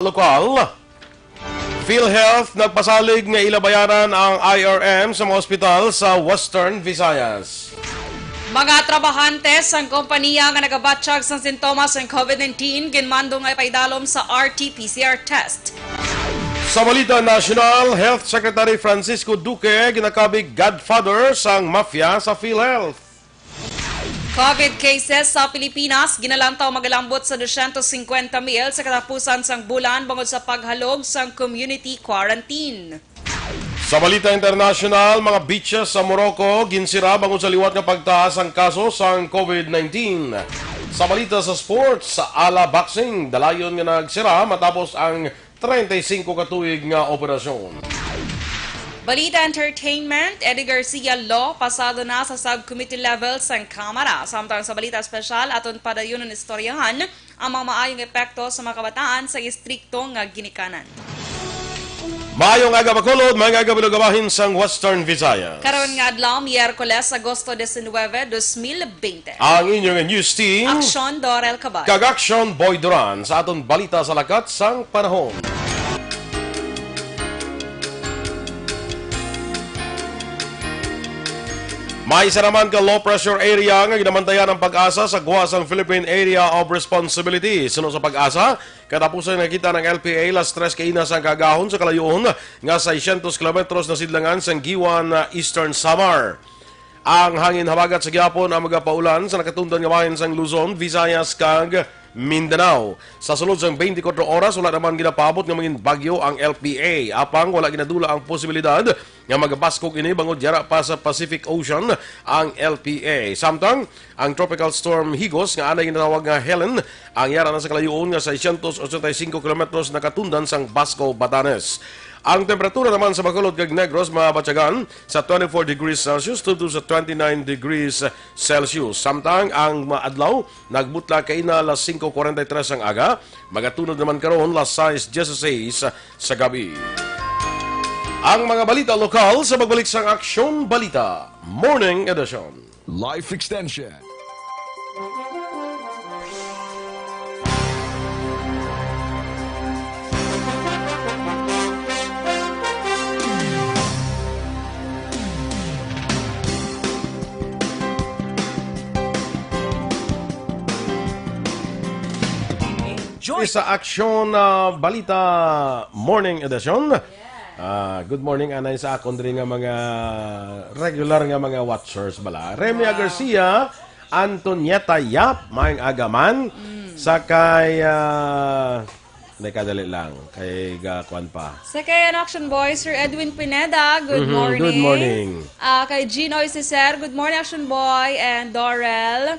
Lokal, PhilHealth nagpasalig nga ilabayaran ang IRM sa mga ospital sa Western Visayas. Mga trabahantes ang kompanya nga nagabatsyag sa sintomas ng COVID-19 ginmando nga ipaidalom sa RT-PCR test. Sa Balita National, Health Secretary Francisco Duque ginakabig godfather sang mafia sa PhilHealth. COVID cases sa Pilipinas ginalantaw magalambot sa 250,000 sa katapusan sang bulan bangod sa paghalog sang community quarantine. Sa Balita International, mga beaches sa Morocco ginsira bangod sa liwat nga pagtaas ang kaso sang COVID-19. Sa Balita sa Sports, sa Ala Boxing, dalayon nga nagsira matapos ang 35 katuig nga operasyon. Balita Entertainment, Eddie Garcia Law, pasado na sa subcommittee level sa Kamara. Samtang sa Balita Special, aton padayon ng istoryahan ang mga maayong epekto sa mga kabataan sa istrikto nga ginikanan. Maayong aga Bacolod, mga aga bilugabahin sang Western Visayas. Karon nga adlaw, Miyerkules, Agosto 19, 2020. Ang inyong news team, Aksyon, Dorel, Cabatu. Aksyon Boy Duran sa aton balita sa lakat sang panahon. May isa naman ka low pressure area nga ginamantayan ang pag-asa sa guwasang Philippine Area of Responsibility. Sunod sa pag-asa, katapusan nakita ng LPA las 3 kainas ang kagahon sa kalayoon nga 600 kilometros na sidlangan sa Giwan, Eastern Samar. Ang hangin habagat sa gyapon ang magapaulan sa nakatundan nga bahin sang Luzon, Visayas kag Mindanao. Sa sulod sang 24 oras wala naman ginapabot nga mangin bagyo ang LPA. Apang wala ginadula ang posibilidad nga magabaskog ini bangod yara pa sa Pacific Ocean ang LPA. Samtang ang tropical storm Higos nga anay ginatawag nga Helen ang yara na sa kalayoon nga 685 kilometros nakatundan sang Basco, Batanes. Ang temperatura naman sa Bacolod kag Negros mabatyagan sa 24 degrees Celsius to sa 29 degrees Celsius. Samtang ang maadlaw nagbutla kay na las 5:43 ang aga, magatunod naman karon las 6:16 sa gabi. Ang mga balita lokal sa pagbalik sang Aksyon Balita Morning Edition. Life Extension. Sa Aksyon Balita Morning Edition. Good morning anay sa akon rin nga mga regular nga mga watchers bala. Remia Garcia, Antonieta Yap, Maing Agaman, sa kay kadali lang kay gakuan pa. Sa kay Action Boy, Sir Edwin Pineda, good morning. Good morning. Kay Ginoy Cicer, good morning Action Boy, and Dorel.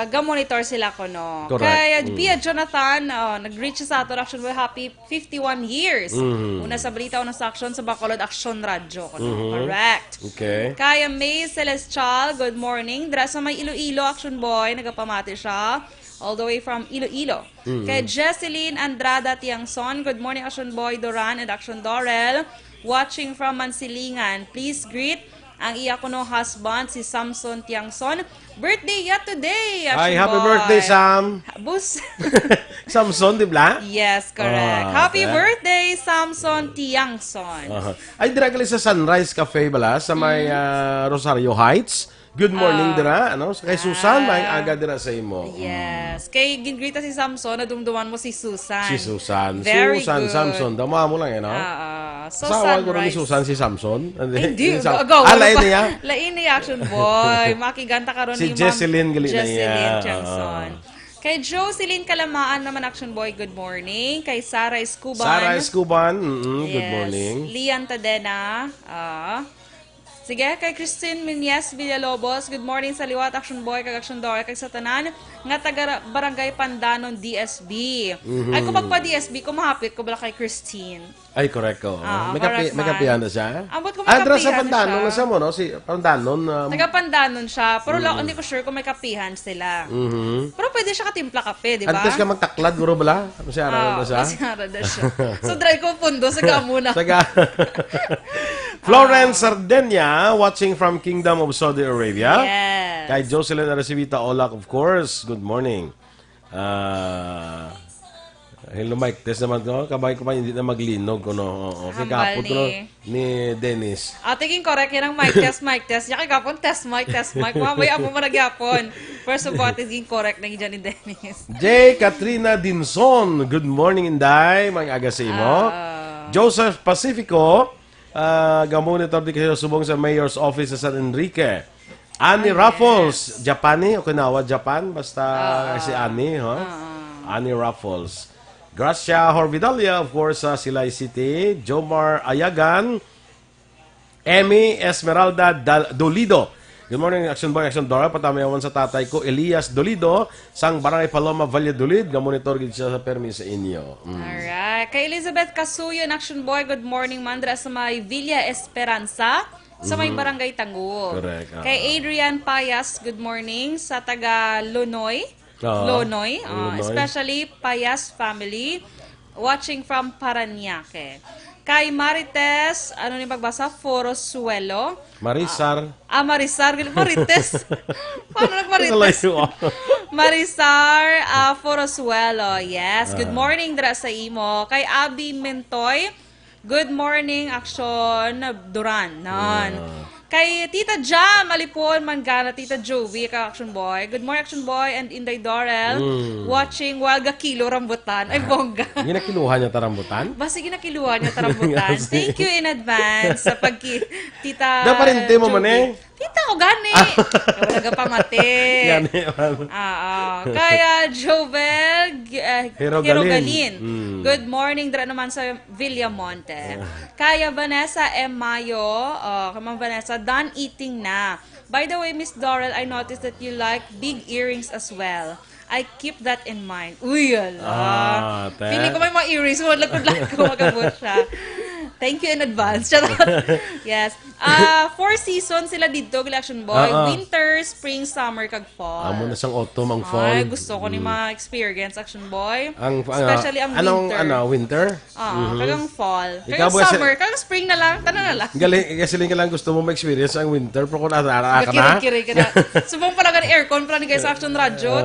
Ga-monitor sila ko, no? Correct. Kaya Pia Jonathan, nag-reach sa ato Action Boy, happy 51 years. Una sa balita, una sa aksyon sa Bacolod Aksyon Radio. Correct. Okay. Kaya May Celestial, good morning. Dra sa may Iloilo Action Boy, nagapamati siya. All the way from Iloilo. Kay Jesseline Andrada Tiangson, good morning Action Boy, Duran, and Action Dorel. Watching from Mansilingan, please greet ang iya ko no husband, si Samson Tiangson. Birthday ya today, Action Ay, happy Boy. birthday, Sam. Bus. Samson, di ba? Yes, correct. Happy birthday, Samson Tiangson. Ay, dira kali sa Sunrise Cafe bala sa may Rosario Heights. Good morning dira, ano? Kay Susan, may aga dira sa imo. Yes. Kay gingrita si Samson, nadumduman mo si Susan. Si Susan. Very Susan, good. Samson. Dama mo lang, no? So Sawa ko rin ni sunrise. Susan si Samson. Hindi, lain niya? Lain niya, Action Boy. Makiganta ka ron Si ni Ma'am Jesseline gali na niya. Jesseline Tiangson. Kay Jocelyn Kalamaan naman, Action Boy, good morning. Kay Sarah Escuban. Sarah Escuban, good Yes. morning. Lian Tadena. Sige, kay Christine Minyes Villalobos, good morning sa liwat, Action Boy, kag Action Dora, kag sa tanan, nga taga Barangay Pandanon, DSB. Ay, kung magpa-DSB, kumahapit ko bala kay Christine. Ay, correct ko. May correct kapihan man. na siya. Ambot ko may Adra sa kapihan Pandanon siya. na siya mo, no? Si Pandanon. Taga Pandanon siya, pero hindi ko sure kung may kapihan sila. Pero pwede siya katimpla kape, di ba? Antes ka magtaklad, guro bala? Kasi araw na siya. Masyara na siya. So, dry ko pundo, saga muna. Saga. Florence Sardenya, watching from Kingdom of Saudi Arabia. Yes. Kay Jocelyn Aracivita Olac, of course. Good morning. Hello Mike, test naman ko. Kabay ko pa hindi na maglinog ko no. Okay, Hambal kapot ko no, ni Dennis. Tingin correct yan ang mic test. Yaki kapon, test mic. Mamaya mo magyapon. First of all, tingin correct na dyan ni Dennis. J. Katrina Dinson, good morning Inday, mga aga sa imo. Joseph Pacifico, gamonitor di kayo subong sa Mayor's Office sa San Enrique. Annie Raffles, Japani, Okinawa, Japan, basta si Annie, Annie Raffles. Gracia Horvidalia, of course, sa Silay City. Jomar Ayagan. Emmy Esmeralda Dolido. Good morning, Aksyon Boy, Aksyon Dorel. Patamayawan sa tatay ko, Elias Dolido, sang Barangay Paloma, Valladolid. Gamonitor gid siya sa permi sa inyo. Alright. Kay Elizabeth Casuyo, Action Boy, good morning, Mandra, sa may Villa Esperanza, sa may Barangay Tanggol. Correct. Kay Adrian Payas, good morning, sa taga Lonoy. Lonoy. Especially Payas family, watching from Paranaque. Kay Marites, ano ni pagbasa? Forosuelo. Marisar. Marisar. Marites. Paano nag-Marites? Marisar Forosuelo. Yes. Good morning, dra sa imo. Kay Abby Mentoy, good morning, Aksyon Duran. Kay Tita Jam, Alipon, Mangana, Tita Jovi, kay Action Boy. Good morning, Action Boy, and Inday Dorel, watching Walga Kilo Rambutan. Ay, bongga. Ginakiluhan niya tarambutan? Basta ginakiluhan niya tarambutan. Thank you in advance sa Tita Dapat rin mo man eh. Tita ko gani. Wala ka pamati. Gani. Kaya Jovel Hirogalin. Good morning dra naman sa Villamonte. Kaya Vanessa M. Mayo, kamang Vanessa, done eating na. By the way, Miss Dorel, I noticed that you like big earrings as well. I keep that in mind. Uy, ala. Feeling ko may mga earrings. Lagod-lagod ko magabot siya. Thank you in advance. Yes. 4 seasons sila dito, Action Boy. Winter, spring, summer, kag fall. Amo na sang autumn ang fall. Ay, gusto ko ni ma-experience, Action Boy. Especially ang winter. Winter? Kagang fall. Kagang summer, kagang spring na lang. Tanan na lang. Kasi ka lang gusto mo ma-experience ang winter. Pero kung natarara ka na. Kiri ka na. Subong pala gan aircon pala ni guys Action Radio.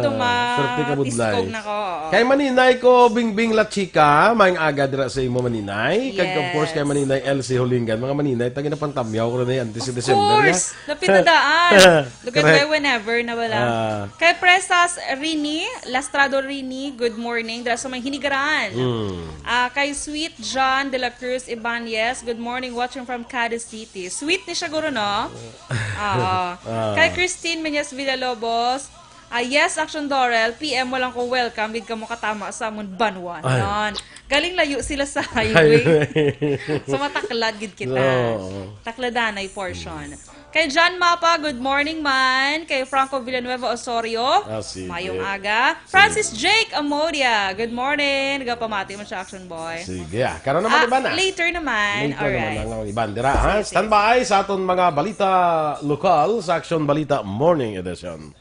Tiskog na ko. Kay Maninay ko, Bingbing La Chica. Maing aga dira sa imo Maninay. Kag of course, kay Maninay LC Hulingan. Mga Maninay, tagi na pantamyaw ko na yan. Of course! Napinadaan. Look at why whenever na wala. Kay Presas Rini, Lastrado Rini, good morning. Dara sa may hinigaran. Kay Sweet John de la Cruz Ibanez, good morning, watching from Cadiz City. Sweet ni siya guro, no? Kay Christine Menyes Villalobos, yes, Action Dorel, PM mo lang kung welcome, bid ka mo katama sa amon banwan. Galing layo sila sa highway. So mataklad gid kita. Takladanay portion. Kay John Mapa, good morning man. Kay Franco Villanueva Osorio, mayong aga. Francis Jake Amodia, good morning. Nagapamati mo siya, Action Boy. Sige, karon naman iba na. Later naman. Alright. Naman ang ibandera. Stand by sa aton mga balita lokal sa Action Balita Morning Edition.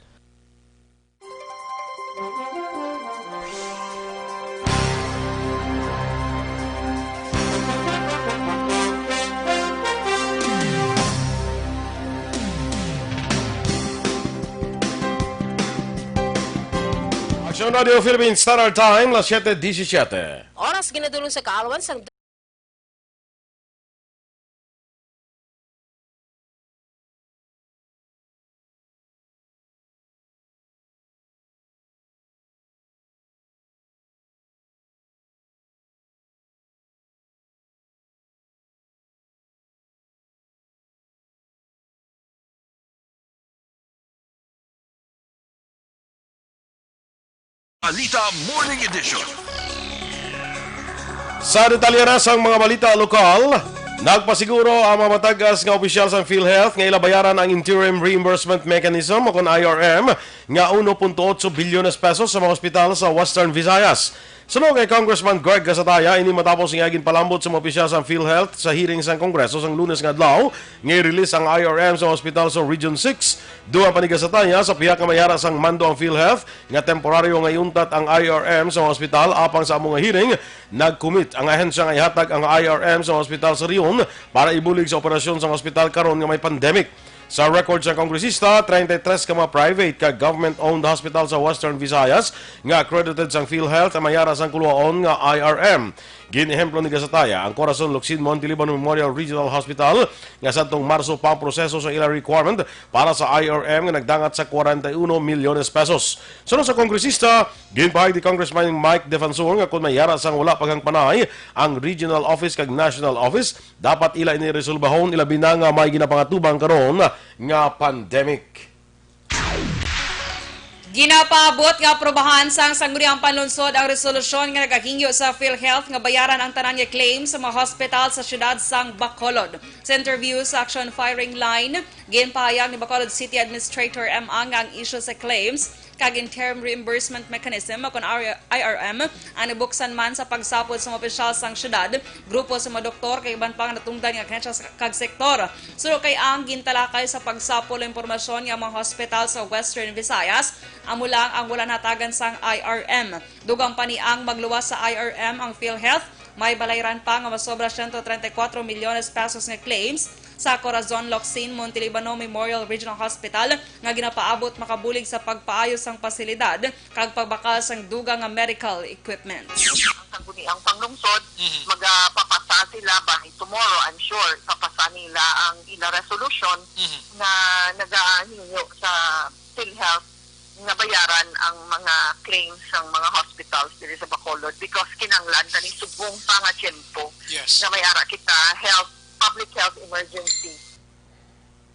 Aksyon Radio Philippines Standard Time, las 7:17. Oras ginadulong sa kaalawan sang Balita Morning Edition. Sa detalye na sang mga balita lokal, nagpasiguro ang mga matagas nga opisyal sa PhilHealth nga ilabayaran ang Interim Reimbursement Mechanism o IRM nga 1.8 bilyon pesos sa mga ospital sa Western Visayas. Sunog kay Congressman Greg Gasataya, ini matapos nga ginpalambot sa mga opisyal sa PhilHealth sa hearing sa Kongreso sang Lunes nga adlaw, nga i-release ang IRM sa ospital sa Region 6. Duha pa ni Gasataya sa piyak nga mayara sang mando ang PhilHealth nga temporaryo nga iuntat ang IRM sa mga ospital apang sa among hearing, nag-commit ang ahensya nga ihatag ang IRM sa ospital sa Rion para ibulig sa operasyon sa ospital karon nga may pandemic. Sa record sa kongresista, 33 ka mga private kag government-owned hospital sa Western Visayas nga accredited sang PhilHealth ang mayara sang kuluaon nga IRM. Ginehemplo ni Gasataya ang Corazon Locsin Montelibano Memorial Regional Hospital nga sadtong Marso pa ang proseso sa ila requirement para sa IRM nga nagdangat sa 41 milyones pesos. Sunod sa kongresista, ginpahayag ni Congressman Mike Defensor nga kung mayara sang wala pagang panay ang regional office kag national office, dapat ila iniresolbahon ilabi na nga may ginapangatubang karon nga pandemic. Ginapaabot nga aprobahan sang sangguniang panlunsod ang resolusyon nga nagahingyo sa PhilHealth nga bayaran ang tanan nga claim sa mga hospital sa syudad sang Bacolod. Sa interview sa Aksyon firing line, ginpahayag ni Bacolod City Administrator M.A. nga ang issue sa claims kag interim reimbursement mechanism o IRM ang nabuksan man sa pagsapod sa mga opisyal sang syudad, grupo sa mga doktor kay iban pang natungdan nga kansa kag sektor. Suro kay ang gintalakay sa pagsapol ng impormasyon nga mga hospital sa Western Visayas, amo lang ang wala natagan sang IRM. Dugang pa ni ang magluwas sa IRM ang PhilHealth, may balayran pa nga masobra 134 milyones pesos nga claims sa Corazon Locsin Montelibano Memorial Regional Hospital nga ginapaabot makabulig sa pagpaayos sang pasilidad kag pagbakal sang dugang nga medical equipment. Ang panglungsod, magpapasa sila by tomorrow, I'm sure, papasa nila ang ila resolution na nagahinyo sa PhilHealth nga bayaran ang mga claims ng mga hospitals dito sa Bacolod because kinanglan tani subong pa nga tiyempo na may ara kita public health emergency.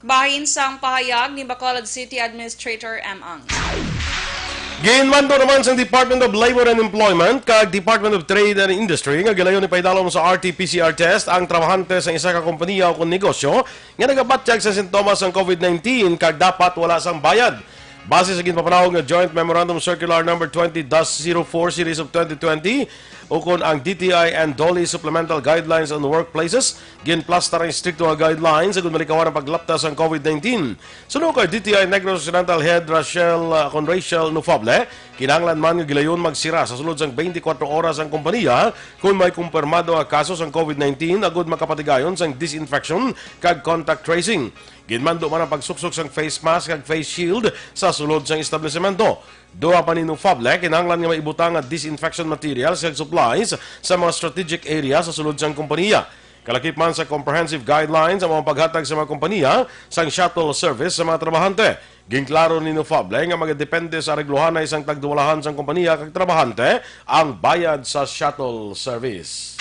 Bahin sang pahayag ni Bacolod City Administrator M.A. Ginmando naman sa Department of Labor and Employment kag Department of Trade and Industry nga gilayon ni paidalom sa RT-PCR test ang trabahante sa isa ka kompanya o negosyo nga nagabatyag sa sintomas ng COVID-19 kag dapat wala sang bayad. Base sa ginpapanahog nga Joint Memorandum Circular No. 20-04 Series of 2020 ukon ang DTI and DOLE Supplemental Guidelines on Workplaces, ginplasta ang stricto nga guidelines sa malikawan ang paglaptas ng COVID-19. Sunod kay DTI Negros Occidental Head Rachel Nufable, kinahanglan man nga gilayon magsira sa sulod sang 24 oras ang kompanya kung may kumpirmado nga kaso sang COVID-19 agud makapatigayon sang disinfection kag contact tracing. Ginmando man ang pagsuksok sang face mask kag face shield sa sulod sang establishmento. Duha pa ni Nufable, kinahanglan nga maibutang nga disinfection materials kag supplies sa mga strategic area sa sulod sang kompanya. Kalakip man sa comprehensive guidelines ang mga paghatag sa mga kompanya sang shuttle service sa mga trabahante. Ginklaro ni Nufable nga magadepende sa regluhanay sang tagduwalahan sang kompanya kag trabahante ang bayad sa shuttle service.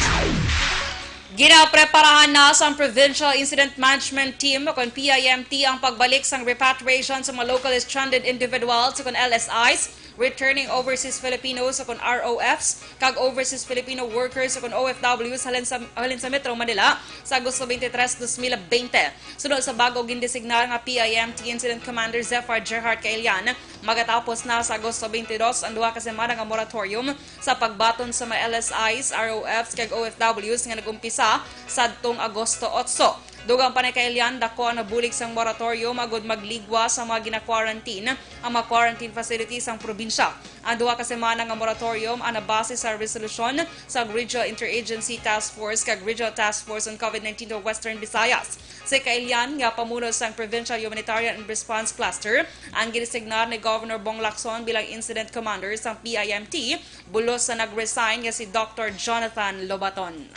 Ginapreparahan na sa Provincial Incident Management Team o PIMT ang pagbalik sang repatriation sa mga locally stranded individuals o LSIs, returning overseas Filipinos o ROFs, kag overseas Filipino workers o OFWs halin sa Metro Manila sa Agosto 23, 2020. Sunod sa bago gindesignar nga PIMT Incident Commander Zephyr Gerhard Kailian, magatapos na sa Agosto 22 ang duha ka semana nga moratorium sa pagbaton sa mga LSIs, ROFs kag OFWs nga nagumpisa sadtong Agosto 8. Dugang pa ni Kailian, dako ang nabulig sang moratorium agud magligwa sa mga gina-quarantine ang mga quarantine facilities sang probinsya. Ang duha ka semana nga moratorium ang nabase sa resolusyon sa Regional Interagency Task Force kag Regional Task Force on COVID-19 to Western Visayas. Si Kailian nga pamuno sang Provincial Humanitarian and Response Cluster ang gidesignar ni Governor Bong Lacson bilang Incident Commander sang PIMT bulos sa nag-resign nga si Dr. Jonathan Lobaton.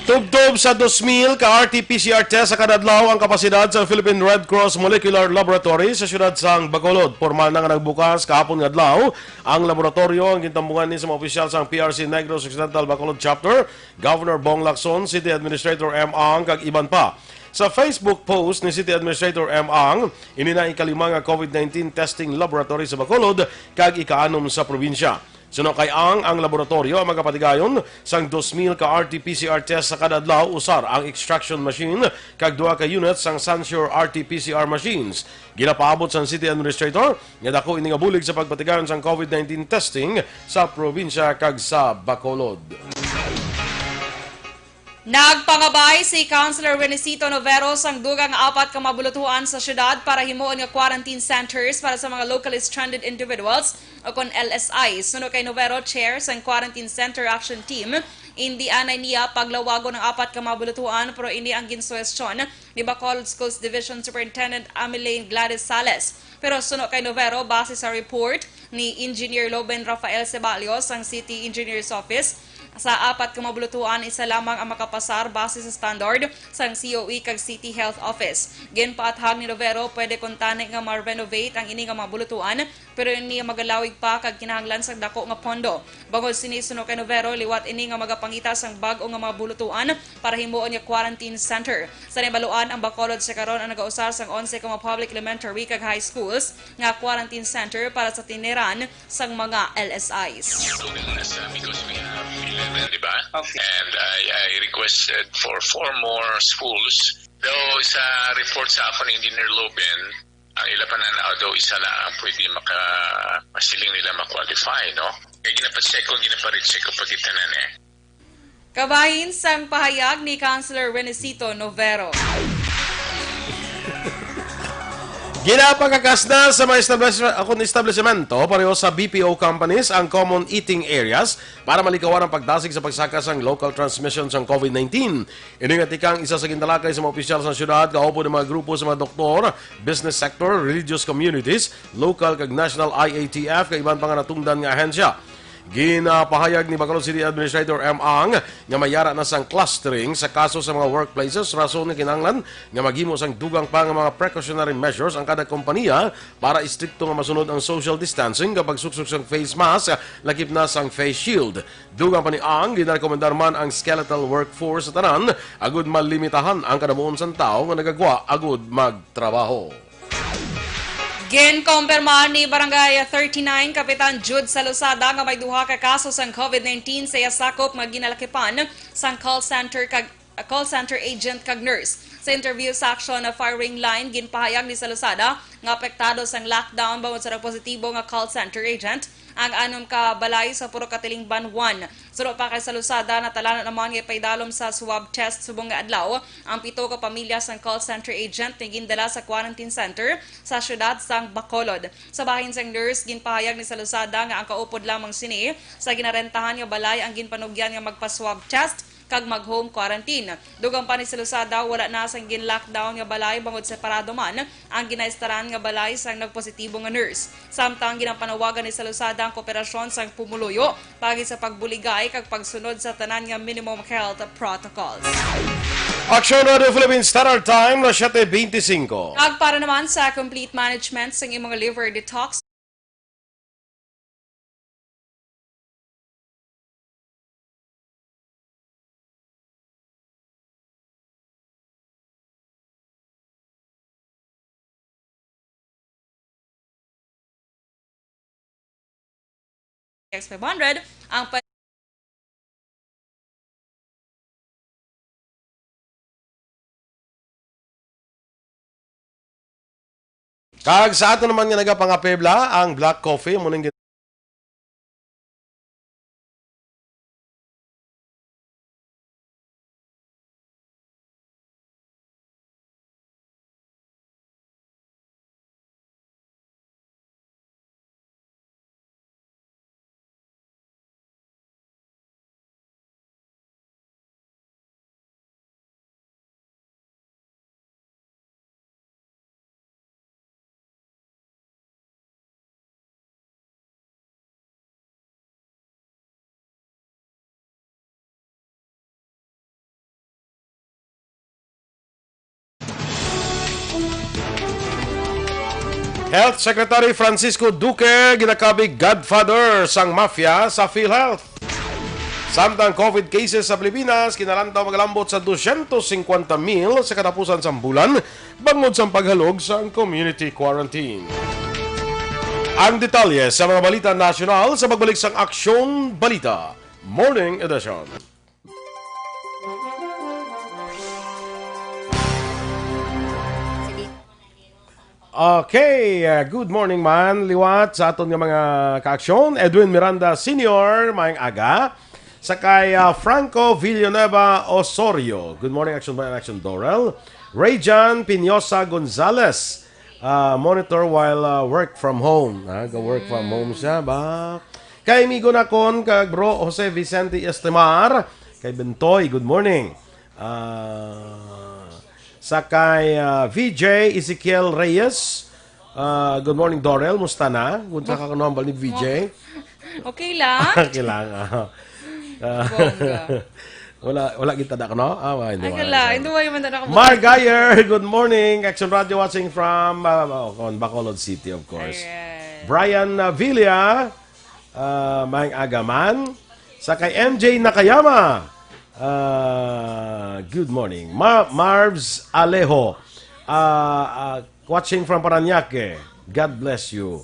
Tubtob sa 2,000 ka RT-PCR test sa kadadlaw ang kapasidad sa Philippine Red Cross Molecular Laboratory sa siyudad sang Bacolod. Formal na nga nagbukas kahapon nga adlaw ang laboratorio ang gintambungan ni sa mga opisyal sang PRC Negros Occidental Bacolod Chapter, Governor Bong Lacson, City Administrator M. Ang kag iban pa. Sa Facebook post ni City Administrator M. Ang, inina ikalima nga COVID-19 testing laboratory sa Bacolod kag ikaanom sa probinsya. Suno kay ang laboratorio ang magapatigayon sang 2,000 ka RT-PCR test sa kada adlaw usar ang extraction machine kag duha ka units sang Sansure RT-PCR machines. Ginapaabot sang City Administrator nga dako ini nga bulig sa pagpatigayon sang COVID-19 testing sa probinsya kag sa Bacolod. Nagpangabay si Councilor Renesito Noveros ang dugang 4 ka mabulutuan sa syudad para himuon nga quarantine centers para sa mga locally stranded individuals o kon LSI. Suno kay Novero, chair sa Quarantine Center Action Team, hindi anay niya paglawago ng 4 ka mabulutuan pero ini ang ginsuwestyon ni Bacolod Schools Division Superintendent Ameline Gladys Sales. Pero suno kay Novero, base sa report ni Engineer Loben Rafael Ceballos ang City Engineer's Office, sa 4 ka mabulutuan, isa lamang ang makapasar base sa standard sang COE kag City Health Office. Ginpaathag ni Novero, pwede kuntani nga ma-renovate ang ini nga mabulutuan pero ini magalawig pa kag kinahanglan sa dako nga pondo. Bangod sinisuno kay Novero, liwat ini nga magapangita sang bag-o nga mabulutuan para himuon nga quarantine center. Sa nibaluan, ang Bacolod sa karon ang nagausar sang 11 ka mga public elementary kag high schools nga quarantine center para sa tiniran sang mga LSIs. Because we have 11, diba? Okay. And I requested for 4 more schools. Though sa report sa ako ni Engineer Loben, ang ila pananaw daw isa na pwede masiling nila ma-qualify, no? Kaya ginapacheck ko pagkitanan eh. Kabahin sang pahayag ni Councilor Renesito Novero. Ginapagakas na sa mga establishmento pareho sa BPO companies ang common eating areas para malikawan ang pagdasig sa pagsakas ng local transmission ng COVID-19. Iningatikang isa sa gintalakay sa mga opisyal sa syudad, kaupo ng mga grupo sa mga doktor, business sector, religious communities, local kag national IATF kag ibang pang natungdan nga ahensya. Ginapahayag ni Bacolod City Administrator M. Ang nga mayara na sang clustering sa kaso sa mga workplaces, rason nga kinahanglan nga maghimo sang dugang pa nga mga precautionary measures ang kada kompanya para istrikto nga masunod ang social distancing kapag suksok sang face mask, lakip na sang face shield. Dugang pa ni Ang, ginarekomendar man ang skeletal workforce sa tanan agud malimitahan ang kadamuon sang tao nga nagagwa agud magtrabaho. Ginkompirma ni Barangay 39 Kapitan Jude Salosada nga may duha ka kaso sang COVID-19 sa yasakop nga ginalakipan sang call center agent kag nurse. Sa interview sa Aksyon na firing line, ginpahayag ni Salosada nga apektado sang lockdown bawat sa positibo nga call center agent ang 6 ka balay sa puro katiling Banwan. Suro pa kay Salosada na talanan naman nga paidalom sa swab test subong nga adlaw ang 7 ka pamilya sang call center agent na gindala sa quarantine center sa syudad sang Bacolod. Sa bahin sang nurse, ginpahayag ni Salosada nga ang kaupod lamang sini sa ginarentahan nga balay ang ginpanugyan nga magpa-swab test kag mag-home quarantine. Dugang pa ni Salosada, wala na sang gin-lockdown nga balay bangod separado man ang ginaistaran nga balay sang nagpositibo nga nurse. Samtang ginampanawagan ni Salosada ang kooperasyon sang pumuluyo pagi sa pagbuligay kag pagsunod sa tanan nga minimum health protocols. Aksyon Radio Philippines Standard Time na 7:25. Kag para naman sa complete management sang imong liver detox, X500 ang Kag sa ato naman nga nagapangapebla ang black coffee mo ning Health Secretary Francisco Duque ginakabig godfather sang mafia sa PhilHealth. Samtang COVID cases sa Pilipinas kinalantaw maglambot sa 250,000 sa katapusan sa bulan bangod sa paghalog sa community quarantine. Ang detalye sa mga balita nasyonal sa pagbalik sang Aksyon Balita Morning Edition. Okay, good morning man, liwat sa aton nga mga kaaksyon. Edwin Miranda Sr., maayong aga. Sakay Franco Villanueva Osorio. Good morning, Action by Action Dorel. Rayjan Pinosa Gonzalez. Monitor while work from home. Go-work from home siya ba? Kay Migo Nakon, kag bro Jose Vicente Estemar. Kay Bentoy, good morning. Sakay VJ Ezekiel Reyes. Good morning, Dorel. Musta na? Kunsa ka kanambal ni VJ? Okay lang. Kailangan. Bongga. Wala kita da no? Hindi. Ay, kala. Hindi mo yung mandana ko. Mark Geyer, good morning. Action Radio watching from Bacolod City, of course. Alright. Brian Villa, Maing Agaman. Sakay MJ Nakayama. Good morning. Marvs Alejo, watching from Paranaque. God bless you.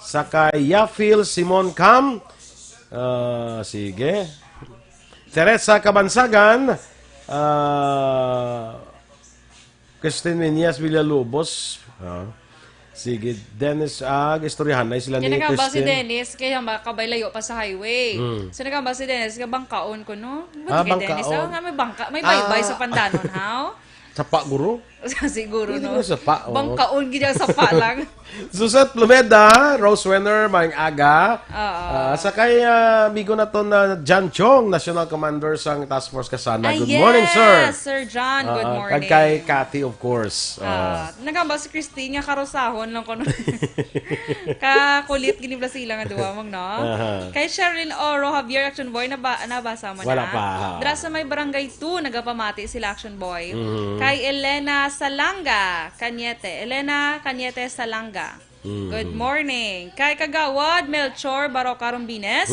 Sakay Yafil Simon Cam. Sige. Teresa Cabansagan. Christine Menias Villalobos. Sige. Dennis, istoryahan na sila ni Kinagamba si Christine. Dennis, kaya makabay-layo pa sa highway. So nagamba si Dennis, bangkaon ko, no? Buti kay Dennis, bangkaon. nga may bangka, may baybay sa pandanon, how? Sapa guru. Siguro, Hindi no? ko sapa, Bangkaon, gina sapa lang. Suset Plumeda, Rose Wenner, Maing Aga. Oo. Sakay bigo na to na John Chong, National Commander sang Task Force Kasana. Good yes, morning, sir. Sir John, good morning. Kag kay Cathy, of course. Nagamba si Christine, nga karosahon lang ko, no? Kakulit, ginibla sila nga duwamang, no? Kay Sherilyn Oro, Javier Action Boy, nabasa mo na? Wala pa. Dra sa may barangay 2, nagapamati sila Action Boy. Kay Elena Salanga, Cañete. Elena Cañete Salanga. Good morning. Kay Kagawad, Melchor, Baroca Rumbines.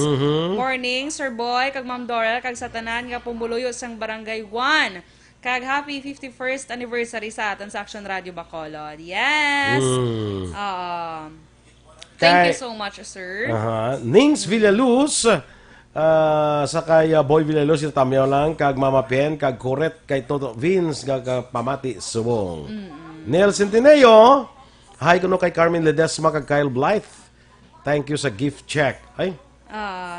Morning, Sir Boy, kag Ma'am Dorel, kag Satanan, nga pumbuluyo sang Barangay 1. Kag happy 51st anniversary sa atin sa Action Radio Bacolod. Yes! Thank you so much, sir. Nings Villaluz, sakay Boy Villaluz, yung tamyaw lang, kag Mama Pen, kag Kuret, kay Toto Vince, kag Pamati Subong. Neil Centineo, hi kuno kay Carmen Ledesma, kag Kyle Blythe. Thank you sa gift check. Ay,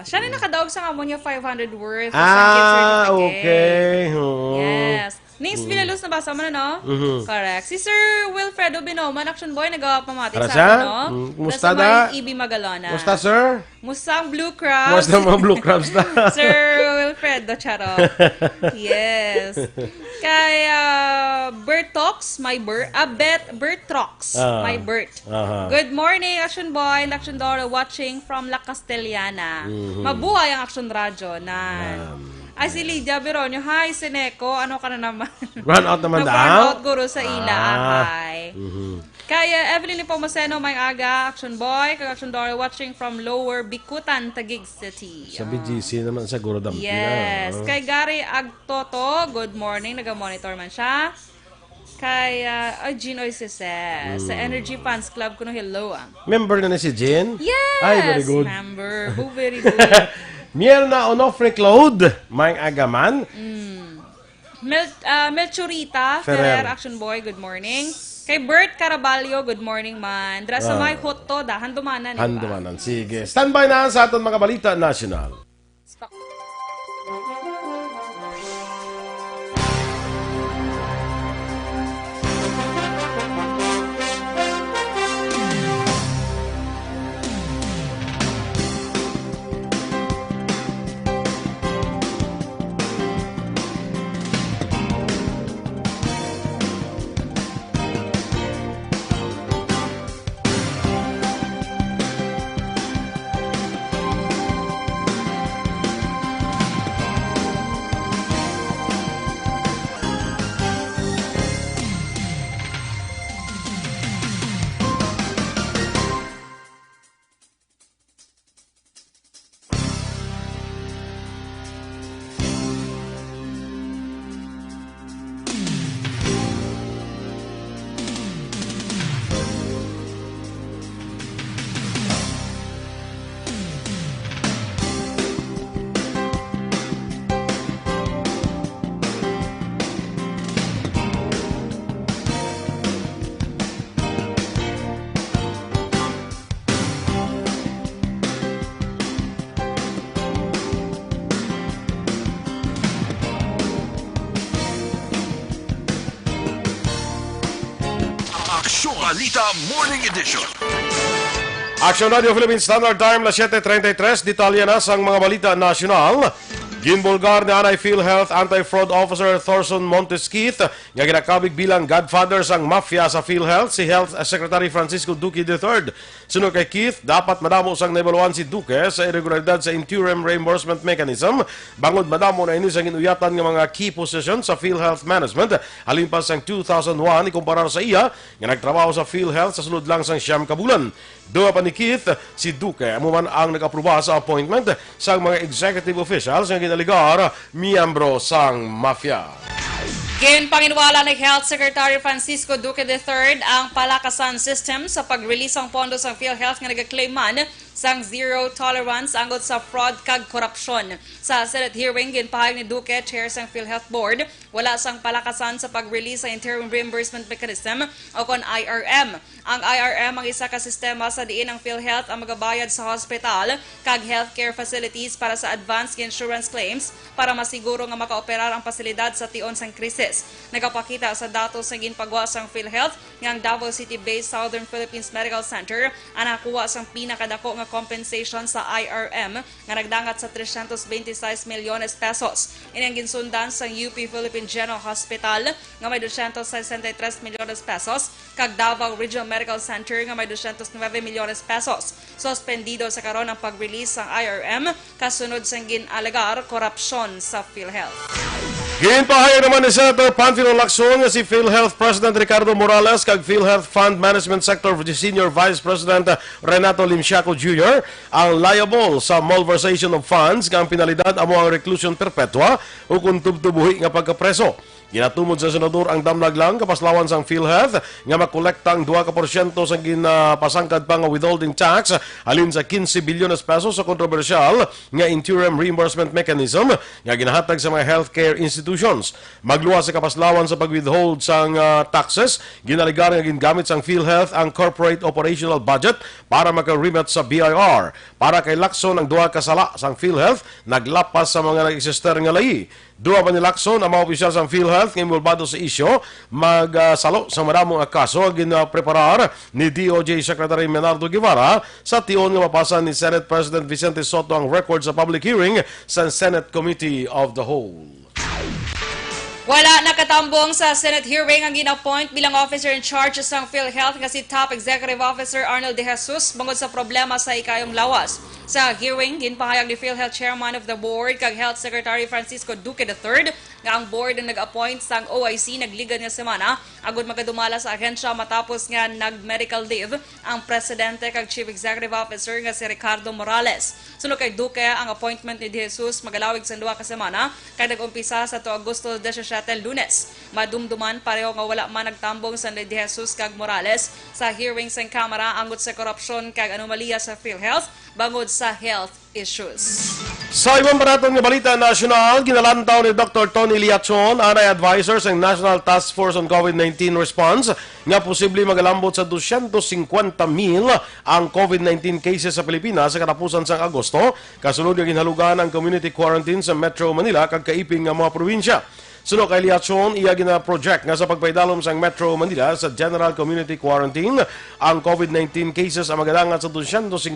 Siya rin nakadaog sa kamo niya 500 worth. Gift certificate. Okay. Yes. Nings Villaluz, nabasa mo na, no? Correct. Si Sir Wilfredo Binoman, Action Boy, nagawa pamati Para sa siya? akin, no? Musta Nasa da? may EB Magalona. Musta, sir? Mustang Blue Crabs. Musta mga Blue Crabs na? Sir Wilfredo, charot. Yes. Kay Bertox, my Bert. Bertrox, my Bert. Good morning, Action Boy and Action Dora, watching from La Castellana. Mabuhay ang Action Radio. Ay, si Lydia Beronio, hi, Sineco, ano ka na naman? Run out naman daw? Nag-run out, guro sa ila, hi. Kaya Evelyn Lipomaseno, may aga, Action Boy, kag Action Dora, watching from Lower Bikutan, Taguig City. Sa BGC naman siguro dampila. Yes. Kay Gary Agtoto, good morning, naga-monitor man siya. Kay Jean Oisese, sa Energy Fans Club ko no, hello. Member na si Jean? Yes! Ay, very good. Member. Oh, very good. Mierna Onofre Claude, Maing Agaman. Melchorita Ferrer. Ferrer, Action Boy, good morning. Kay Bert Caraballo, good morning man. Dra sa may hotto, handumanan. Handumanan. Sige. Standby na sa aton mga balita national. Aksyon Balita Morning Edition. Aksyon Radio Philippine Standard Time, las 7:33. Detalye na sang mga balita nasyonal. Ginbulgar ni Anay PhilHealth Anti-Fraud Officer Thorson Montesquith nga ginakabig bilang godfather sang mafia sa PhilHealth si Health Secretary Francisco Duque III. Sunod kay Keith, dapat madamo sang naibaluan si Duque sa irregularidad sa interim reimbursement mechanism. Bangod madamo na ini sang inuyatan ng mga key positions sa PhilHealth management. Halimpas sang 2001 ikumparar sa iya nga nagtrabaho sa PhilHealth sa sulod lang sang 9 kabulan. Doa pa ni Keith, si Duque amuman ang nag-aproba sa appointment sa mga executive officials nga ginaligar miyembro sang mafia. Ginpanginwala ni Health Secretary Francisco Duque III ang palakasan system sa pag-release ang pondo sa PhilHealth nga nag-claim man sang zero tolerance anggot sa fraud kag korupsyon. Sa Senate hearing, ginpahayag ni Duque, chair sang PhilHealth Board, wala sang palakasan sa pag-release sa interim reimbursement mechanism o kon IRM. Ang IRM ang isa ka sistema sa diin ang PhilHealth ang magabayad sa hospital kag healthcare facilities para sa advanced insurance claims para masiguro nga makaoperar ang pasilidad sa tion sang krisis. Nagapakita sa datos sa ginpagawa sang PhilHealth nga ang Davao City-based Southern Philippines Medical Center ang nakuha sang pinakadako nga compensation sa IRM nga nagdangat sa 326 milyones pesos. Ini ang ginsundan sa UP Philippine General Hospital nga may 263 milyones pesos kag Davao Regional Medical Center nga may 209 milyones pesos. Suspendido sa karon ang pag-release ng IRM kasunod sa ginalegar korupsyon sa PhilHealth. Ginpahayag naman ni Senator Panfilo Lacson nga si PhilHealth President Ricardo Morales kag PhilHealth Fund Management Sector Senior Vice President Renato Limsiaco Jr. ang liable sa malversation of funds nga ang pinalidad amo ang reclusion perpetua o kung tubtubuhi nga pagkapreso. Ginatumod sa senador ang damlag lang kapaslawan sang PhilHealth nga makolekta ang 2% sa ginapasangkad pa nga withholding tax halin sa 15 bilyones pesos sa kontrobersyal nga interim reimbursement mechanism nga ginahatag sa mga healthcare institutions. Magluwas sa kapaslawan sa pag-withhold sang taxes, ginaligar nga gingamit sang PhilHealth ang corporate operational budget para maka-remit sa BIR. Para kay Lacson ang duha kasala sang PhilHealth naglapas sa mga nag-exister nga layi. Dua pa ni Lacson ang mga opisyal sang PhilHealth nga involvado sa isyo magsalo sa maramong kaso ginapreparar ni DOJ Secretary Menardo Guevara sa tion nga mapasa ni Senate President Vicente Soto ang record sa public hearing sa Senate Committee of the Whole. Wala nakatambong sa Senate hearing ang gina-appoint bilang officer in charge sa PhilHealth nga si Top Executive Officer Arnold De Jesus bangod sa problema sa ikayong lawas. Sa hearing, ginpahayag ni PhilHealth Chairman of the Board kag Health Secretary Francisco Duque III nga ang board ang nag-appoint sang OIC nagligad nga semana agud magadumala sa ahensya matapos nga nag-medical leave ang Presidente kag Chief Executive Officer nga si Ricardo Morales. Sunod kay Duque, ang appointment ni De Jesus magalawig sa 2 ka semana kay nag-umpisa sa Agosto 17 Lunes. Madumduman pareho nga wala man nagtambong sa De Jesus kag Morales sa hearing sa Kamara anggot sa korupsyon kag anomalya sa PhilHealth bangod sa health issues. Sa ibang paratong nga balita nasyonal, ginalantaw ni Dr. Tony Liachon, anay advisor sa National Task Force on COVID-19 Response, nga posible magalambot sa 250,000 ang COVID-19 cases sa Pilipinas sa katapusan sa Agosto, kasunod nga ginhalugan ang community quarantine sa Metro Manila kag kaiping nga mga probinsya. Sunod kay Liachon, iya gina-project nga sa pagpaidalom sa Metro Manila sa General Community Quarantine ang COVID-19 cases ang magadangat sa 250,000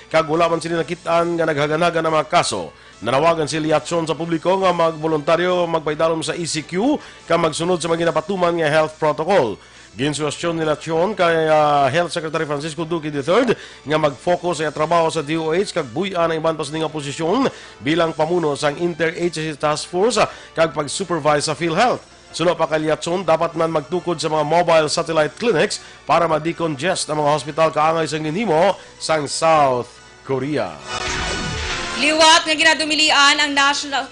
kag wala man sila nakitaan nga naghaganagan ang mga kaso. Nanawagan si Liachon sa publiko nga magboluntaryo magpaidalom sa ECQ kag magsunod sa mga ginapatuman nga health protocol. Ginsuwasyon ni Lacson kay Health Secretary Francisco Duque III nga mag-focus sa trabaho sa DOH kag buy-an ang iban pas nga posisyon bilang pamuno sa Inter-Agency Task Force kag pag-supervise sa PhilHealth. Sunod pa kay Lacson, dapat man magtukod sa mga mobile satellite clinics para ma-decongest ang mga hospital kaangay sa ginhimo sang South Korea. Liwat nga ginadumilian ang National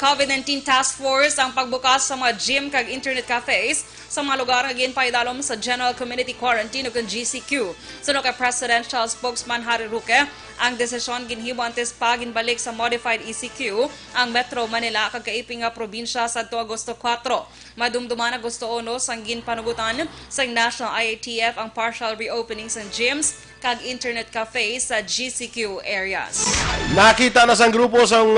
COVID-19 Task Force ang pagbukas sa mga gym kag internet cafes sa mga lugar nga ginpaidalom sa General Community Quarantine o GCQ. Sunod kay Presidential Spokesman Harry Roque, ang desisyon ginhimo antes pa ginbalik sa modified ECQ ang Metro Manila kag kaiping nga probinsya sa Agosto 4. Madumduman Agosto 1 sang ginpanugutan sa National IATF ang partial reopening sa gyms, kag internet cafe sa GCQ areas. Nakita na sang grupo sang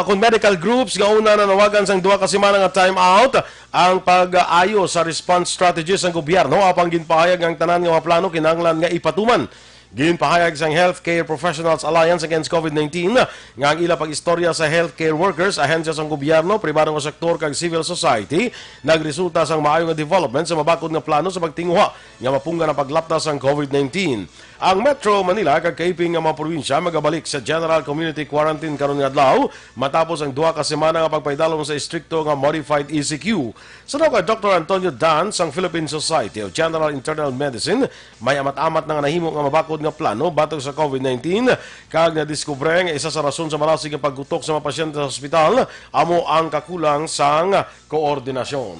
kung medical groups nga una na nawagan sang duha ka semana nga time out ang pag-ayo sa response strategies ng gobyerno apang ginpahayag ang tanan nga mga plano kinahanglan nga ipatuman. Ginpahayag sang Healthcare Professionals Alliance Against COVID-19 nga ang ila pag-istorya sa healthcare workers, ahensya sang gobyerno, pribadong sektor kag civil society nagresulta sang maayo nga development sa mabakod nga plano sa pagtinguha nga mapunggan ang paglaptas sang COVID-19. Ang Metro Manila kag kaiping nga mga probinsya magabalik sa General Community Quarantine karon nga adlaw matapos ang duha ka semana nga pagpaydalong sa istrikto nga modified ECQ. Sunod kay Dr. Antonio Dan sang Philippine Society of General Internal Medicine, may amat-amat na nga nahimo nga mabakod nga plano batok sa COVID-19 kag nadiskubre nga isa sa rason sa malasig nga paggutok sa mga pasyente sa ospital amo ang kakulang sang koordinasyon.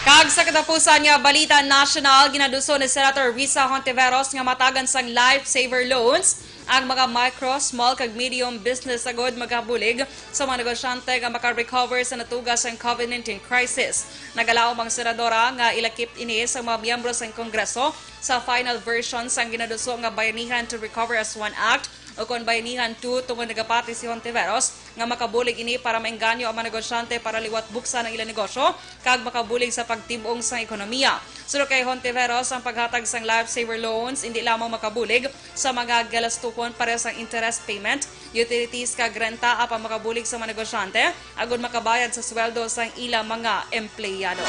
Kag sa katapusan nga balita national, ginaduso ni Senator Risa Hontiveros nga matagan sang lifesaver loans ang mga micro, small kag medium business agod magabulig sa mga negosyante nga maka-recover sa natugas ang COVID-19 crisis. Nagalaw ang senadora nga ilakip ini sa mga miyembro sa Kongreso sa final version sang ginaduso nga Bayanihan to Recover as One Act o kon Bayanihan 2 tungod nagapati si Hontiveros nga makabulig ini para maengganyo ang mga negosyante para liwat buksan ang ilang negosyo kag makabulig sa pagtibong sa ekonomiya. Sunod kay Hontiveros, ang paghatag sang lifesaver loans hindi lamang makabulig sa mga galastukon para sa interest payment, utilities kag renta apan makabulig sa mga negosyante agud makabayad sa sweldo sang ilang mga empleyado.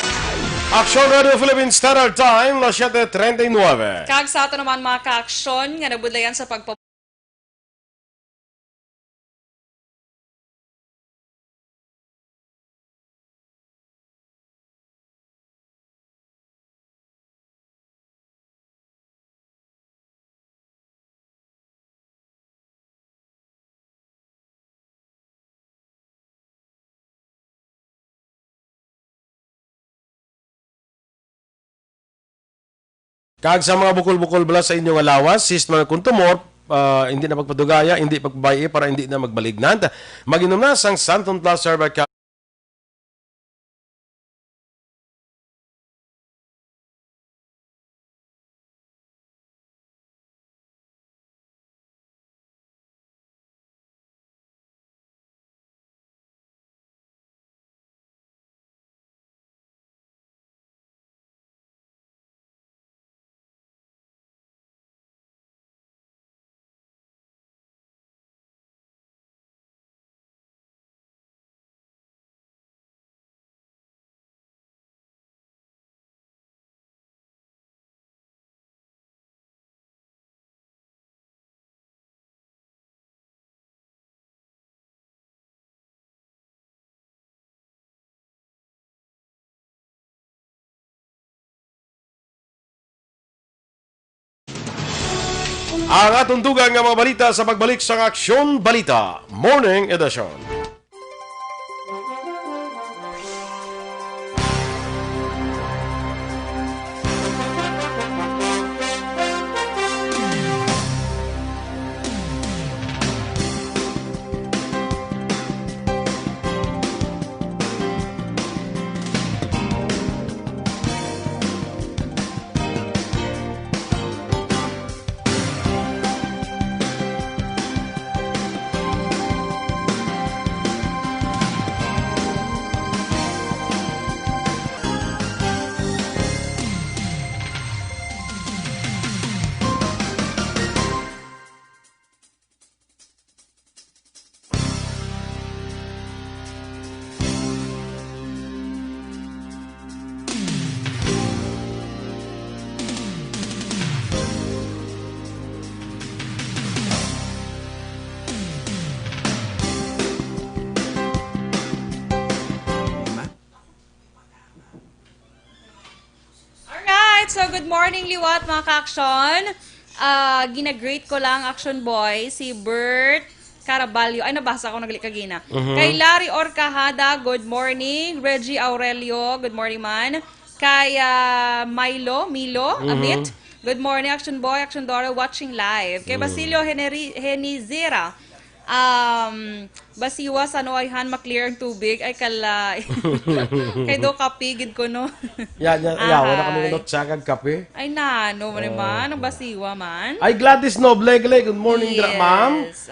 Aksyon Radio Philippine Standard Time, 7:39. Kag sa ato naman mga ka-aksyon nga nabudlayan sa Kag sa mga bukol-bukol bala sa inyong alawas, sistema kung tumor, hindi na magpadugaya, hindi pagbabaye para hindi na magbalignan. Mag-inom na sang Santon Plus Herbal ang atong dugang nga mga balita sa pagbalik sa Aksyon Balita Morning Edition. So, good morning, liwat mga ka-aksyon. Gina-greet ko lang, Action Boy, si Bert Caraballo. Ay, nabasa ko, kagina. Kay Larry Orcahada, good morning. Reggie Aurelio, good morning man. Kay Milo, Amit, good morning, Action Boy, Action Dorel, watching live. Kay Basilio Henizera, Basiwa sa noayhan maklear ang tubig ay kalay. Kay do kapigid ko no. Wala kami ngunot siya kag kape. Ay nano man man ang basiwa man. Ay Gladys Noble, good morning ma'am. Yes.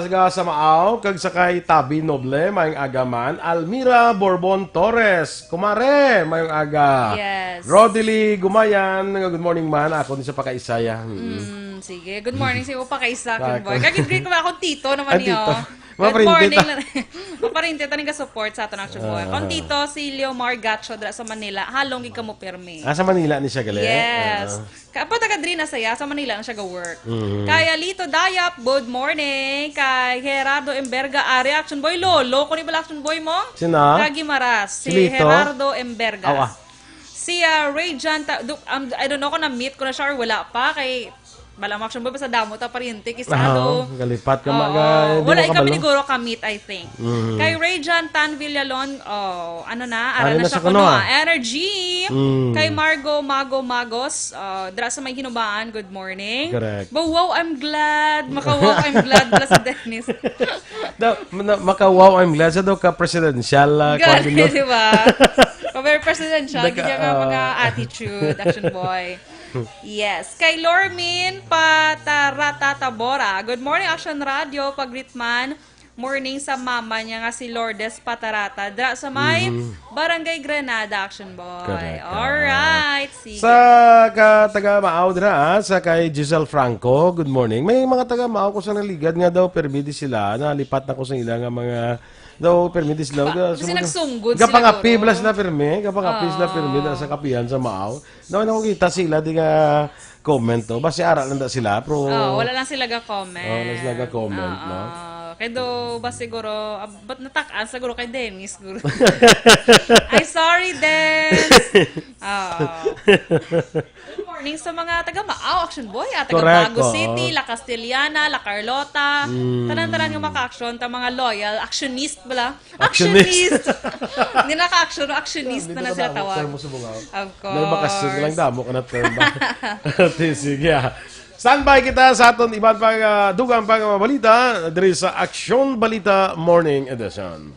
Sige sa maaw, kag sakay Tabi Noble, mayong aga man. Almira Borbon Torres, kumare, mayong aga. Yes. Rodely Gumayan, good morning man. Ako din sa pakaisaya. Sige, good morning sa iyo pa kay Sakin Boy. Kagid ko ako tito naman Ah, niyo. tito. Good Maparinte morning. ta. Maparinte ta nga support sa aton Aksyon Boy. Kon tito si Leo Margacho dra sa Manila, halong gid kamo permi. Sa Manila ni siya gali. Yes. Kapag taga diri na saya sa Manila na siya ga-work. Kay Alito Dayap, good morning. Kay Gerardo Emberga, Ari Aksyon Boy lolo, ko ni bala Aksyon Boy mo? Sino? Kagi Maras, si Lito? Gerardo Emberga. Awa. Si Ray Jan, I don't know kung na-meet ko na siya or wala pa kay Balang Aksyon Boy sa damo ta pariente kisado. Galipat ka Wala kami siguro ka-meet I think. Kay Ray Jan Tan Villalon, ano na, ara na siya kuno. Energy. Kay Margo Magos, dra sa may hinubaan, good morning. Correct. But wow, I'm glad. Maka-wow, I'm glad pala si Dennis. Maka-wow, I'm glad sa daw ka presidential. Grabe, di ba? Very presidential, ganyan nga mga attitude, Action Boy. Yes. Kay Lormin Patarata-Tabora. Good morning, Action Radio. Pagritman, morning sa mama niya nga si Lourdes Patarata. Dra sa may Barangay Granada, Action Boy. Correct. Alright. Sige. Sa taga-Maaw dira, sa kay Giselle Franco, good morning. May mga taga-Maaw ko sa naligad nga daw, permidi sila. Nalipat na ko sa ila nga mga daw permidi sila. Kasi nagsunggod sila. Kapangapi blas na permi, kapangapi sila permi sa kapihan sa Maaw. Daw nakikita sila di nga comment to. Basi ara lang da sila pero wala lang sila ga-comment. wala sila ga-comment, no? Kaya do ba siguro, ba't natakaan siguro kay Dennis siguro. Ay, sorry, Dennis. Good morning sa mga taga-Maaw, Action Boy, taga Bago City, La Castellana, La Carlota, tanan-tanan nga maka-action, ta mga loyal, actionist bala. Actionist! Hindi naka-action, actionist na sila tawag. Of course. May bakasyon lang damo ka na term ba? Sige. Standby kita sa aton ibang dugang pang balita diri sa Aksyon Balita Morning Edition.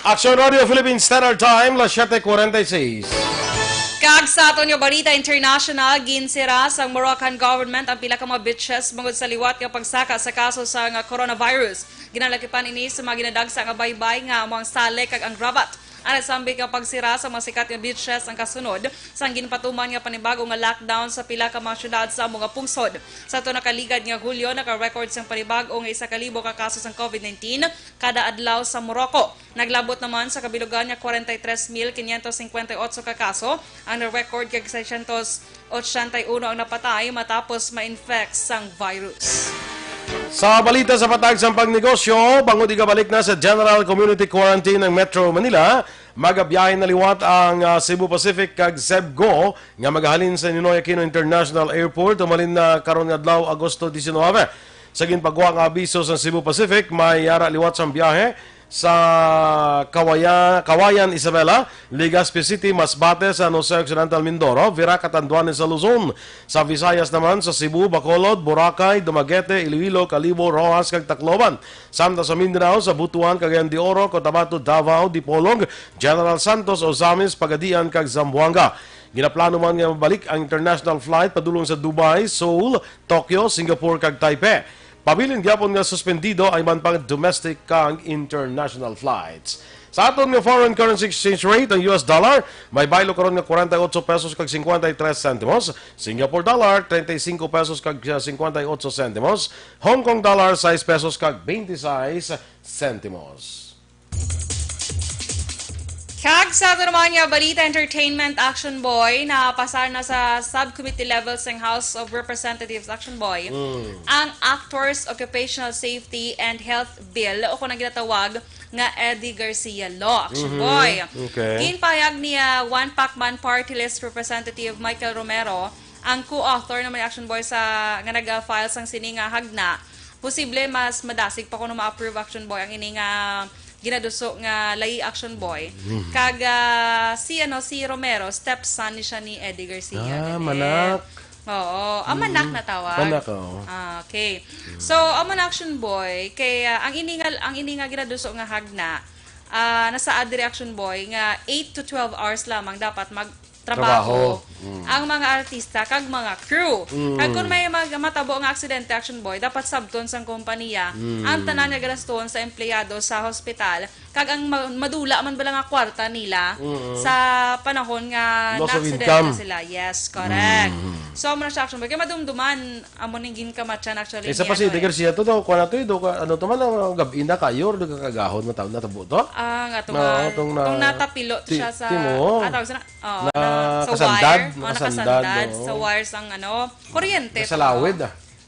Aksyon Radio Philippines Standard Time, las 7:46. Kag sa aton nga balita international, ginsira sa Moroccan government ang pila ka mga bitches bangod sa liwat nga pagsaka sa kaso sa nga coronavirus. Ginalakipan ini sa mga ginadagsa nga baybay nga among sale kag ang Rabat. Ang nasambi nga pagsira sa mga sikat nga beaches ang kasunod sa ginpatuman nga panibago nga lockdown sa pila ka mga syudad sa mga pungsod. Sa ito nakaligad nga Hulyo, naka-record sang panibago nga 1,000 ka kaso ng COVID-19 kada adlaw sa Morocco. Naglabot naman sa kabilugan nga 43,558 ka kaso. Ang record kag 681 ang napatay matapos ma-infect sang virus. Sa balita sa patag sa pagnegosyo, bangod igabalik na sa General Community Quarantine ng Metro Manila, magabiyahin na liwat ang Cebu Pacific kag Cebgo nga magahalin sa Ninoy Aquino International Airport umalin na karon nga adlaw Agosto 19. Sa ginpagwa nga abiso sa Cebu Pacific, may yara liwat sa biyahe sa Kawayan, Isabela, Legazpi City, Masbate, San Jose Occidental, Mindoro, Vira, Catanduanes sa Luzon. Sa Visayas naman, sa Cebu, Bacolod, Boracay, Dumaguete, Iloilo, Calibo, Rojas, kag Tacloban. Samtang sa Mindanao, sa Butuan, Cagayan de Oro, Cotabato, Davao, Dipolog, General Santos, Ozamis, Pagadian, kag Zamboanga. Ginaplano man nga mabalik ang international flight padulong sa Dubai, Seoul, Tokyo, Singapore, kag Taipei. Pabilin gyapon nga suspendido ay man pang domestic kang international flights. Sa aton nga foreign currency exchange rate, ang US dollar may baylo karon nga 48 pesos kag 53 centimos, Singapore dollar 35 pesos kag 58 centimos, Hong Kong dollar 6 pesos kag 26 centimos. Kag sa ito naman nga Balita Entertainment Action Boy na pasar na sa subcommittee levels ng House of Representatives Action Boy ang Actors Occupational Safety and Health Bill o kung ginatawag nga Eddie Garcia Law Action Boy. Okay. Ginpayag niya One Pacman Party List Representative Michael Romero ang co-author naman Action Boy sa nga nag-file sang sini nga hagna. Posible mas madasig pa kung ma-approve Action Boy ang ini nga ginaduso nga lay Action Boy. Kag si Romero, stepson ni siya ni Eddie Garcia. Manak. Oo, manak na tawag. Manak, oh. Okay. So, Action Boy kay ang ini nga ginaduso nga hagna nasa Adri Action Boy nga 8 to 12 hours lamang dapat magtrabaho ang mga artista kag mga crew. Kag kung may matabo nga aksidente Action Boy, dapat sabton sang kompanya ang tanan nga gaston sa empleyado sa hospital kag ang madula man bala nga kwarta nila sa panahon nga loss of na-aksidente income sila. Yes, correct. So, mo na siya Action Boy. Kaya madumduman amo ning ginkamatyan actually. Isa pa si Eddie Garcia to daw, kuha na to, ano to man, ang gabi na kayo, do kagahon mo tawag na tabo to? Nga to Na- nga. tong na- Kung natapilot siya sa... Timo. Tawag sa Nakasandad, wire. nakasandad, Nakasandad. oo. Sa wires ang kuryente. Sa lawid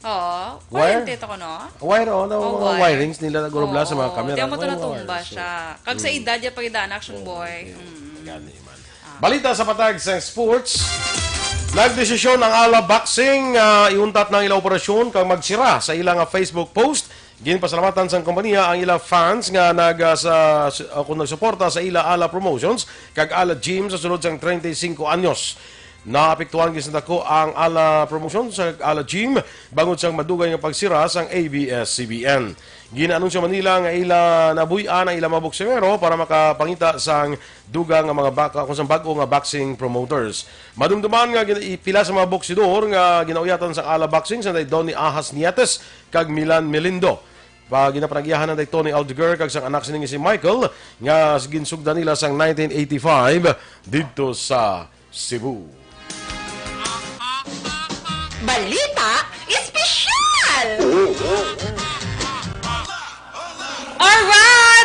Oo. Wire? Kuryente to ko, no? Wire, mga wire. wirings nila nagurubla sa mga camera. Diyan mo ito Mga natumba wires, siya. Kag sa edad niya pagidaan, Action Boy. Gani man. Balita sa patag sa sports. Nagdesisyon ang Ala Boxing iuntat ng ilang operasyon kang magsira sa ilang Facebook post. Ginpasalamatan sa kompanya ang ilang fans nga kung nagsuporta sa ila Ala Promotions kag Ala Gym sa sunod sang 35 anyos. Naapektuhan gis nako ang Ala Promotions sa Ala Gym bangod sang madugay nga pagsira sang ABS-CBN. Ginaanunsyo Manila nga ila nabuy-an ang ilang mga boksingero para makapangita sang dugang nga mga kung sang bag-o nga boxing promoters. Madumduman nga pila sa mga boksidor nga ginauyatan sa Ala Boxing sa Donnie Ahas Nietes kag Milan Melindo. Pag ginapanagyahan ng Tony Aldeguer kag sang anak sining si Michael nga ginsugdan nila sang 1985 dito sa Cebu. Balita Espesyal! Alright!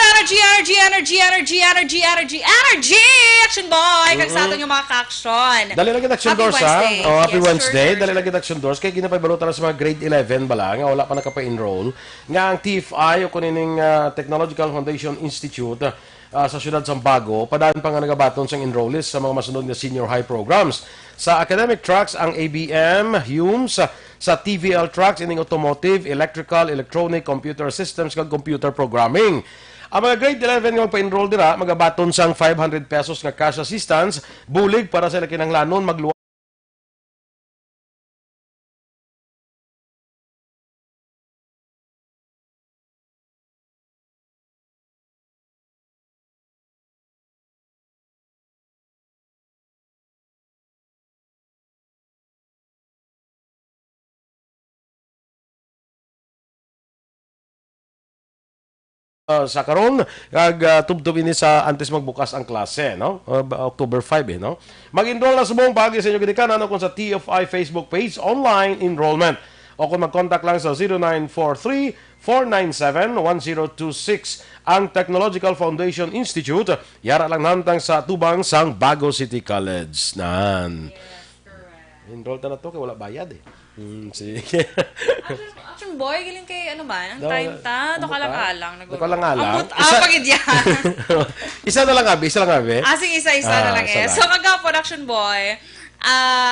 Energy! Action Boy! Kag sa aton yung mga ka-action. Dali lang Action Happy Doors, Wednesday. ha? Oh, happy Yes, Wednesday. sure. Dali lang Action Doors. Kaya ginapabalutan na sa mga grade 11 bala, nga wala pa nakapa-enroll. Nga ang TFI, o kunining Technological Foundation Institute, sa siyudad Sambago, padaan pa nga nagabaton sa enrollees sa mga masunod na senior high programs. Sa academic tracks, ang ABM, HUMS, sa TVL tracks, ining automotive, electrical, electronic, computer systems, kag computer programming. Ang mga grade 11 nga pa-enroll dira, magabaton sang 500 pesos nga cash assistance, bulig para sa kinahanglanon magluwa sa karon kag tubtub ini sa antes magbukas ang klase, no? October 5 no. Mag-enroll na sa buong bahagi sa inyo gidikanan kung sa TFI Facebook page online enrollment o kung mag-contact lang sa 0943-497-1026 ang Technological Foundation Institute. Yara lang namtang sa tubang sang Bago City College. Nan. Enroll ta na to kay wala bayad eh. Sige. Action Boy, giling kay ano man, ang time ta, dokalang-alang. Dokalang-alang. Pagid yan. Isa na lang abi. Sige, isa-isa na lang eh. salamat. So, kagapon, Action Boy,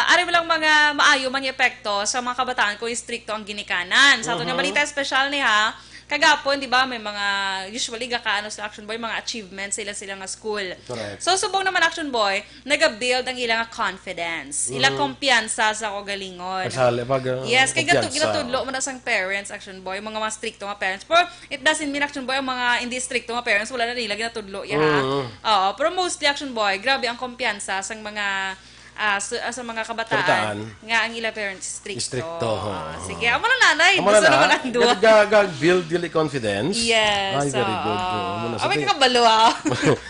ari mo lang mga maayo, mga epekto sa mga kabataan kung istrikto ang ginikanan. Sa ato nga balita espesyal ni ha, kagapon, di ba, may mga, usually, gakaano sa Action Boy, mga achievements sila nga school. Correct. So, subong naman Action Boy, nag-build ang ilang confidence. Ilang kumpiyansa sa kagalingon. Kasali, Yes, kay kumpiyansa. ginatudlo mo na sang parents, Action Boy, mga stricto nga parents. Pero it doesn't mean, Action Boy, ang mga hindi stricto nga parents, wala na nila ginatudlo. Oo, pero mostly, Action Boy, grabe ang kumpiyansa sang mga sa mga kabataan nga ang ila parents stricto. Sige, amo na nanay. Gusto naman ang duwa. Build daily confidence. Yes. Ay, very good. Away ka kabalo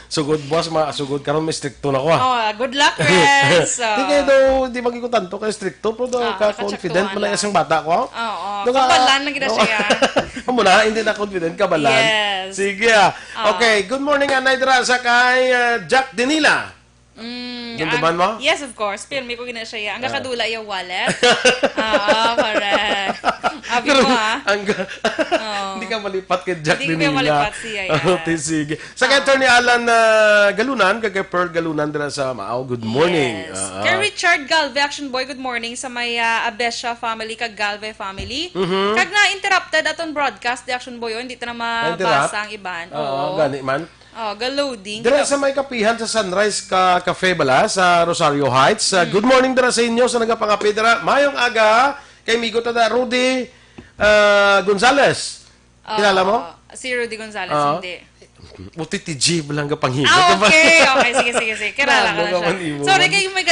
Sugod boss, sugod karon may stricto na ko. Good luck, Rez. Hindi daw, di magiging tanto kay stricto, pero ka-confident mo lang isang bata ko. Oo. Kabalan na gina siya. Amo na, hindi na confident, kabalan. Yes. Sige. Okay, good morning, Anay Drasa kay Jack Denila. Gintuban mo? Yes, of course. Pirmi ko gina siya. Ang kakadula yung wallet. Correct. Abi mo, Hindi ka malipat kay Jack Denila. Hindi ka malipat siya. Sige. Sa kay Attorney Alan Galunan, kay Pearl Galunan dira sa Maaw. Good morning. Yes. Kay Richard Galve, Action Boy, good morning sa may Abesha family, kag Galve family. Kag na-interrupted aton broadcast, the Action Boy, hindi ta na mabasa ang iban. Oo, gani man. Ga-loading. Dira sa may kapihan sa Sunrise Cafe bala sa Rosario Heights. Good morning dira sa inyo sa nagapangapi dira. Mayong aga kay migo tada Rudy Gonzales. Kilala mo? Si Rudy Gonzales, hindi. UTTG lang ka panghigot. Okay. Sige. Kilala ka na siya. Naman, Sorry kayo may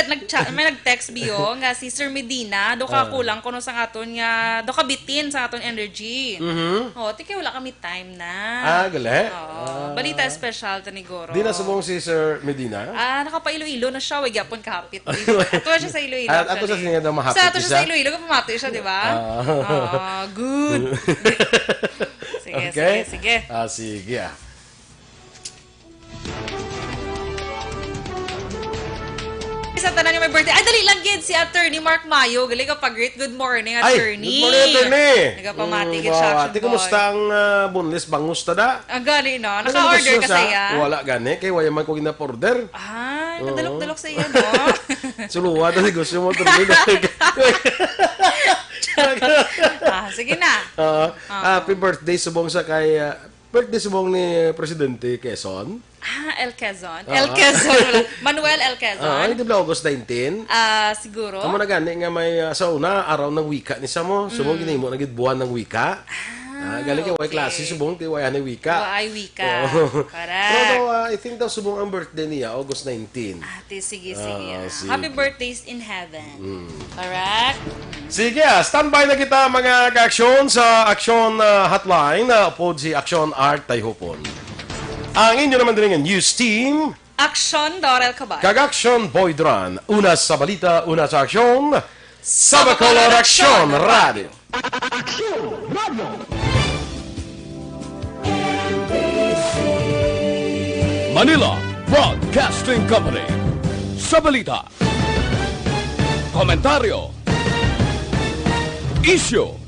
nag-text biyo nga si Sir Medina, do ka kulang kuno sa aton nga, do ka bitin sa aton energy. Tiki wala kami time na. Gali. Balita special tanigoro. Di na subong si Sir Medina? Nakapa-Iloilo na siya, wag yapon kapit. Ato siya sa Iloilo. Ato sa siya daw mahapit. Ato siya sa Iloilo, kapamati siya, di ba? Good. Sige. Sige. Sa tanan niya may birthday. Ay, dali lang gid si Attorney Mark Mayo. Gali ka pag-great. Good morning, Attorney. Good morning, Attorney. Nagapamati gid siya, Action Boy. Kumusta ang boneless bangus tada? Ang gani, no? Naka-order ka saya? Wala gani. Kaya wala man ko ginap-order. Nadalok-dalok sa iyo, no? Suluwa na gusto mo Attorney. Sige na. Happy birthday subong sa kay birthday subong ni Presidente Quezon. El Quezon. El Quezon. Manuel El Quezon. Hindi ba August 19? Siguro. Amo na gani nga may sa una araw ng wika ni Samo. Subong ginimo na gid buwan ng wika. Galing kay klase subong ti way ani wika. Way wika. Correct. Pero I think daw subong ang birthday niya August 19. Sige. Happy birthdays in heaven. Correct. Sige, standby na kita mga ka-aksyon sa Aksyon hotline. Upod si Aksyon Art Tayhupon. Ang inyo naman din ng news team. Aksyon Dorel Cabatu. Kag-Aksyon Boy Duran. Una sa balita, una sa aksyon. Sa Bacolod Aksyon Radio. Aksyon Radio. Manila Broadcasting Company. Sa balita. Komentaryo. Issue.